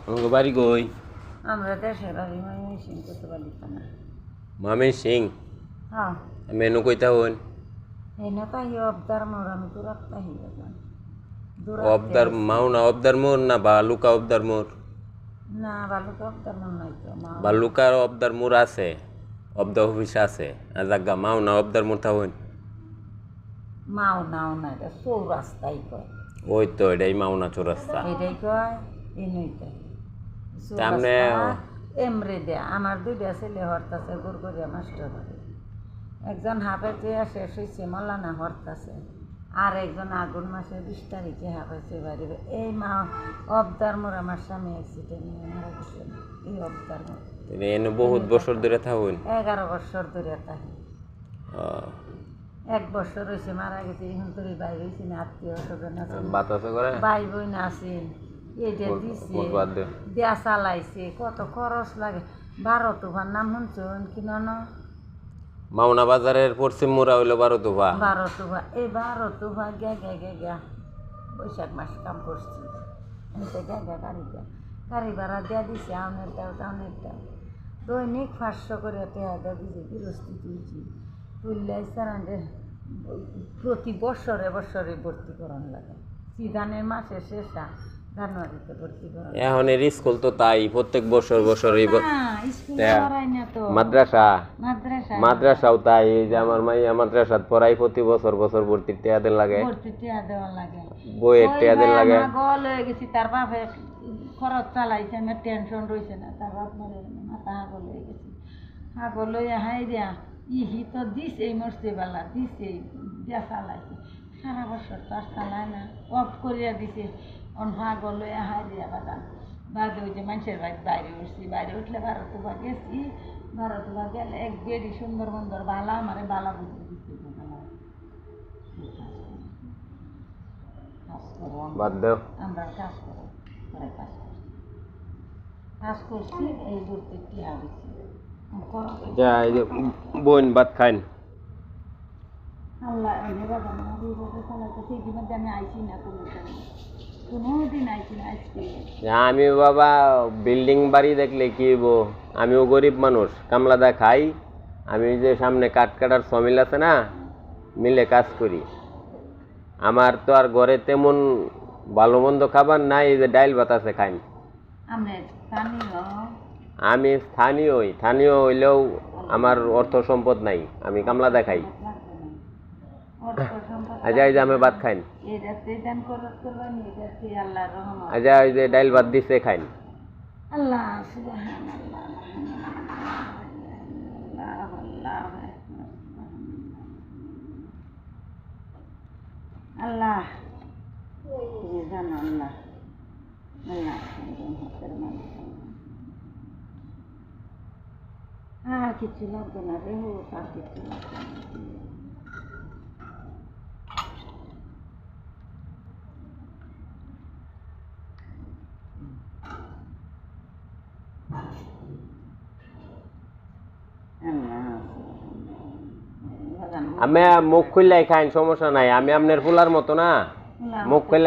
আমাকে বাড়ি কই? আমরা দেশের বাড়ি ময়মনসিং কোতোয়ালি থানা। ময়মনসিং? হ্যাঁ। মেনু কইতা হন? এই না তাই অবদার মোর আমি তো রাখতাহি এখন অবদার মাওনা অবদার মোর না বালুকা অবদার মোর? না বালুকা অবদার মোর নাই তো বালুকা অবদার মোর আছে, অবদা অফিস আছে। জাগা মাওনা অবদার মোর থাকুন। মাও নাও না এটা চৌরাস্তাই কয়। ওই তো এটাই মাওনা চৌরাস্তা। এটাই কয় এই নইতে সামনে এমরে দেয়া আমার দুইটা ছেলে হরতাছে গুরগুরিয়া মাস্টার বাড়ি। একজন হাফেজে শেষ হয়েছে মৌলানা হরতাছে, আর একজন আগুন মাসের 20 তারিখে হাফেজে বাড়ি। এই মা অবদার মোর আমার স্বামী অ্যাক্সিডেন্ট নিয়ে মারা গেছে। এই অবদার মোর এনে বহুত বছর ধরে থাকুন? 11 বছর ধরে থাকি। 1 বছর হয়েছে মারা গেছে। এখন তোর বাইরে হয়েছে না, আত্মীয় স্বজন আছে, ভাই বোন আছে। এইটা দিছে দেয়া চালাইছে, কত খরচ লাগে। 12 তোফার নাম শুনছেন কি না? মাওনা বাজারের পশ্চিম মোড়া হইল 12 তোফা। 12 তোফা, এই 12 তোফা গা বৈশাখ মাস কাম করছি। গাড়ি ভাড়া দেওয়া দিছে, আউনেরটাও টাউনেরটাও দৈনিক 500 করে টেহা দেওয়া দিছে। গৃহস্থী তুলছি তুললে প্রতি বছরে ভর্তি করান লাগে। সিধানের মাসে শেষা জানুয়ারিতে ভর্তি করান। এখন এর স্কুল তো তাই প্রত্যেক বছর মাদ্রাসাও তাই। এই যে আমার মাইয়া মাদ্রাসাত পড়াই প্রতি বছর ভর্তির টেহা দেন লাগে, বইয়ের টেহা দেন লাগে। গল হয়ে গেছি, তার বাপে খরচ চালাইছে, আমার টেনশন রয়েছে না। তার বাপ মাথা হাগল হয়ে গেছি। হাগল হইয়া হাই দিয়া ইহি তো দিছে, মরছে বেলা দিছে দিয়া চালাইছে। সারা বছর তো আর চালায় না, অফ করিয়া দিছে। হাগল হইয়া হাই দিয়া বাগান বাদে ওই যে মানুষের বাইরে উঠছি। বাইরে উঠলে 12 তোফা গেছি। 12 তোফা গেলে এক বেড়ি সুন্দর সুন্দর বালা আমারে বালা বুঝে দিচ্ছে। আমরা কাজ করো, কাজ করছি, এই ঘুরতে টিয়া দিচ্ছি। বোন ভাত খাইন। আল্লাহ সেইদিন আমি আইসি না, কোনোদিন আইসি না। আজকে আমি বাবা বিল্ডিং বাড়ি দেখলে কি হইব? আমিও গরিব মানুষ, কামলাদা খাই। আমি যে সামনে কাঠ কাটার সমিল আছে না, মিলে কাজ করি। আমার তো আর ঘরে তেমন ভালো মন্দ খাবার নাই, এই যে ডাইল ভাত আছে খাইন। আমি স্থানীয় হইলেও আমার অর্থ সম্পদ নাই, আমি কামলাদা খাই। আচ্ছা এই যে আমি ভাত খাইন। আচ্ছা ওই যে ডাইল ভাত দিছে খাইন। আল্লাহ আল্লাহ তুমি জানো। আল্লাহ আর কিছু লাগবে না রে, আর কিছু লাগবে না। আমি মুখ খুললাই খাইন, সমস্যা নাই। আমি আপনার ফুলার মতো না, মুখ খুললে